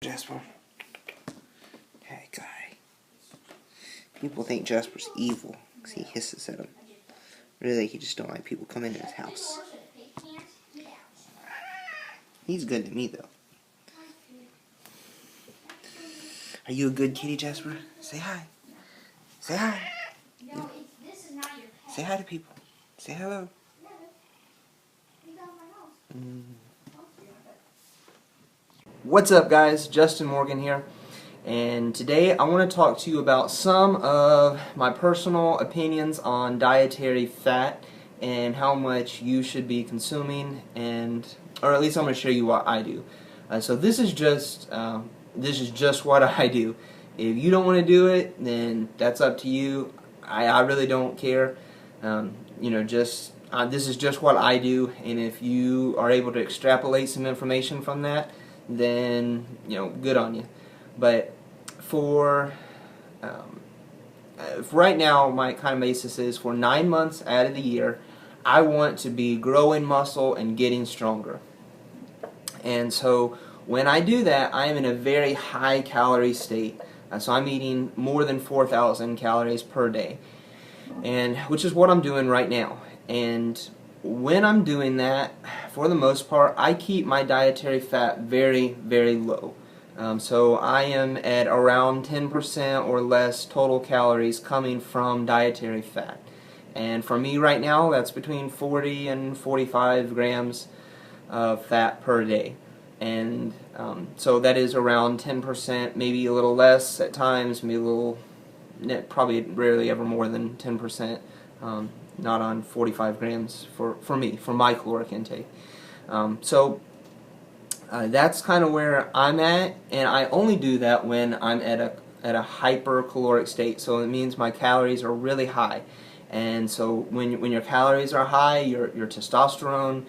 Jasper. Hey, guy. People think Jasper's evil because he hisses at them. Really, he just don't like people coming into his house. He's good to me, though. Are you a good kitty, Jasper? Say hi. Say hi. No, this is not your pet. Say hi to people. Say hello. What's up, guys? Justin Morgan here. And today I want to talk to you about some of my personal opinions on dietary fat and how much you should be consuming, or at least I'm going to show you what I do. So this is just what I do. If you don't want to do it, then that's up to you. I really don't care. This is just what I do, and if you are able to extrapolate some information from that, then good on you. But for right now, my kind of basis is for 9 months out of the year, I want to be growing muscle and getting stronger. And so when I do that, I am in a very high calorie state. So I'm eating more than 4,000 calories per day, and which is what I'm doing right now. And when I'm doing that, for the most part, I keep my dietary fat very, very low. So I am at around 10% or less total calories coming from dietary fat. And for me right now, that's between 40 and 45 grams of fat per day. And so that is around 10%, maybe a little less at times, maybe a little, probably rarely ever more than 10%. Not on 45 grams for me, for my caloric intake. That's kind of where I'm at, and I only do that when I'm at a hypercaloric state. So it means my calories are really high, and so when your calories are high, your testosterone,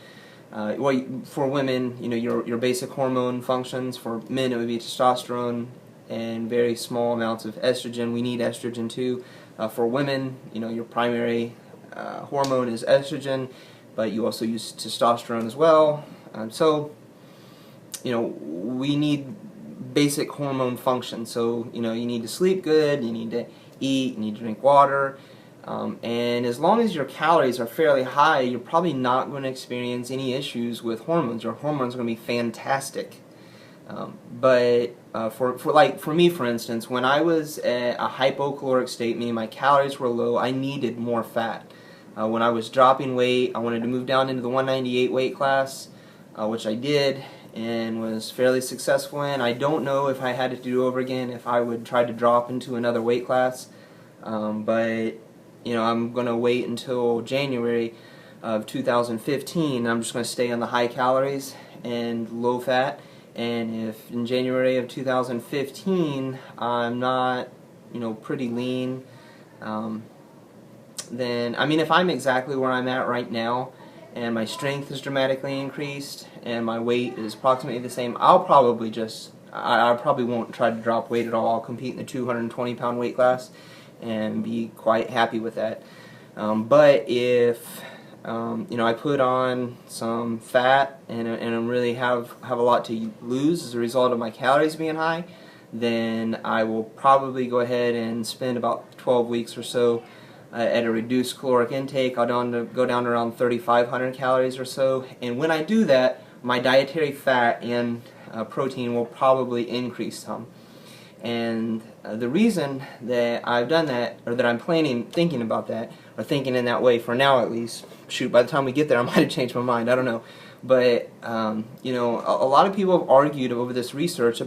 for women, your basic hormone functions. For men, it would be testosterone and very small amounts of estrogen. We need estrogen too. For women, your primary hormone is estrogen, but you also use testosterone as well. We need basic hormone function. So, you need to sleep good, you need to eat, you need to drink water. And as long as your calories are fairly high, you're probably not going to experience any issues with hormones. Your hormones are going to be fantastic. But for me, for instance, when I was at a hypocaloric state, meaning my calories were low, I needed more fat. When I was dropping weight, I wanted to move down into the 198 weight class, which I did and was fairly successful in. I don't know if I had to do over again, if I would try to drop into another weight class, but I'm going to wait until January of 2015. I'm just going to stay on the high calories and low fat. And if in January of 2015 I'm not, pretty lean, then, if I'm exactly where I'm at right now, and my strength is dramatically increased, and my weight is approximately the same, I probably won't try to drop weight at all. I'll compete in the 220-pound weight class and be quite happy with that. But if I put on some fat and I really have a lot to lose as a result of my calories being high, then I will probably go ahead and spend about 12 weeks or so at a reduced caloric intake. I'll go down to around 3,500 calories or so, and when I do that, my dietary fat and protein will probably increase some. And the reason that I've done that, or that I'm thinking about that, or thinking in that way for now at least, shoot, by the time we get there I might have changed my mind, I don't know. But, a lot of people have argued over this research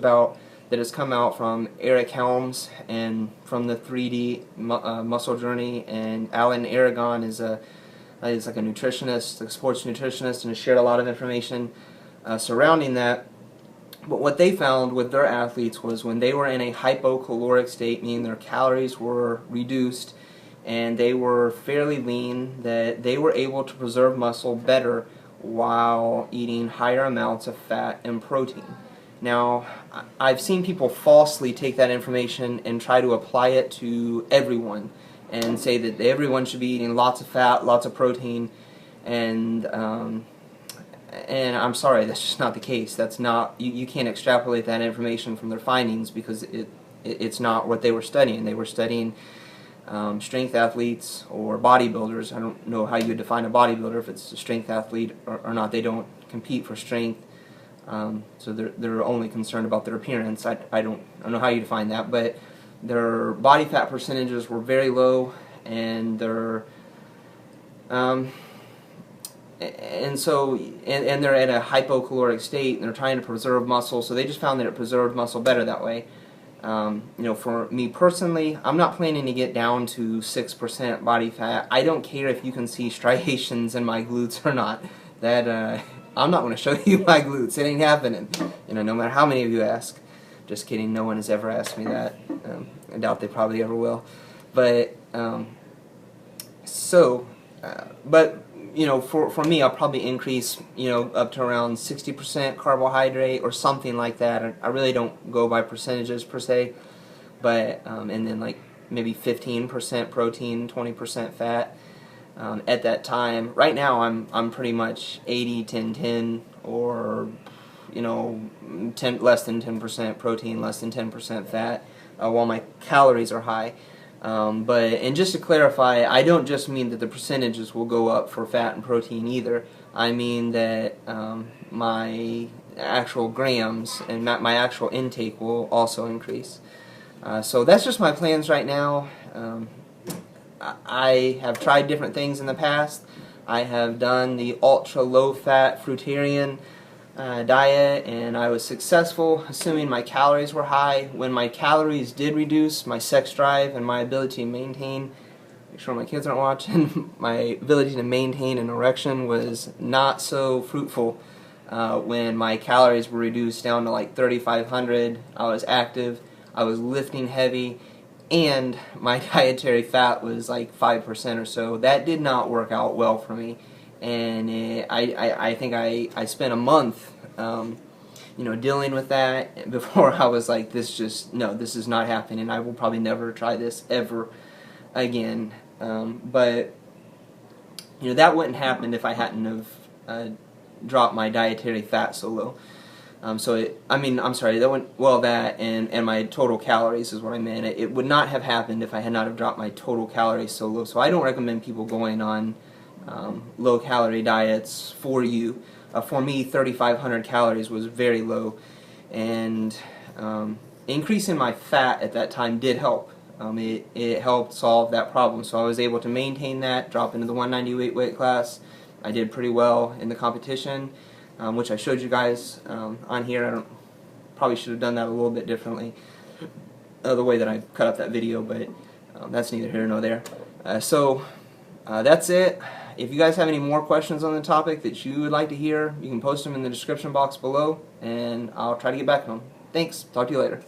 that has come out from Eric Helms and from the 3D Muscle Journey, and Alan Aragon is like a nutritionist, a sports nutritionist, and has shared a lot of information surrounding that. But what they found with their athletes was when they were in a hypocaloric state, meaning their calories were reduced and they were fairly lean, that they were able to preserve muscle better while eating higher amounts of fat and protein. Now, I've seen people falsely take that information and try to apply it to everyone and say that everyone should be eating lots of fat, lots of protein, and And I'm sorry, that's just not the case. That's not, you can't extrapolate that information from their findings, because it's not what they were studying. They were studying strength athletes or bodybuilders. I don't know how you would define a bodybuilder, if it's a strength athlete or not. They don't compete for strength, so they're only concerned about their appearance. I don't know how you define that, but their body fat percentages were very low, and their and they're at a hypocaloric state, and they're trying to preserve muscle, so they just found that it preserved muscle better that way. For me personally, I'm not planning to get down to 6% body fat. I don't care if you can see striations in my glutes or not. That I'm not going to show you my glutes. It ain't happening. No matter how many of you ask. Just kidding. No one has ever asked me that. I doubt they probably ever will. But for me, I'll probably increase, up to around 60% carbohydrate or something like that. I really don't go by percentages per se, but and then like maybe 15% protein, 20% fat at that time. Right now, I'm pretty much 80-10-10, or less than 10% protein, less than 10% fat, while my calories are high. And just to clarify, I don't just mean that the percentages will go up for fat and protein either. I mean that my actual grams and my actual intake will also increase. So that's just my plans right now. I have tried different things in the past. I have done the ultra low fat fruitarian diet, and I was successful, assuming my calories were high. When my calories did reduce, my sex drive and my ability to maintain, make sure my kids aren't watching, my ability to maintain an erection was not so fruitful. When my calories were reduced down to like 3,500, I was active, I was lifting heavy, and my dietary fat was like 5% or so. That did not work out well for me. And I think I spent a month, dealing with that before I was like, this is not happening. I will probably never try this ever again. But that wouldn't happen if I hadn't have dropped my dietary fat so low. That and my total calories is what I meant. It would not have happened if I had not have dropped my total calories so low. So I don't recommend people going on low-calorie diets for you. For me, 3,500 calories was very low, and increasing my fat at that time did help. It helped solve that problem, so I was able to maintain that, drop into the 198 weight class. I did pretty well in the competition, which I showed you guys on here. Probably should have done that a little bit differently, the way that I cut up that video, but that's neither here nor there. That's it. If you guys have any more questions on the topic that you would like to hear, you can post them in the description box below, and I'll try to get back to them. Thanks. Talk to you later.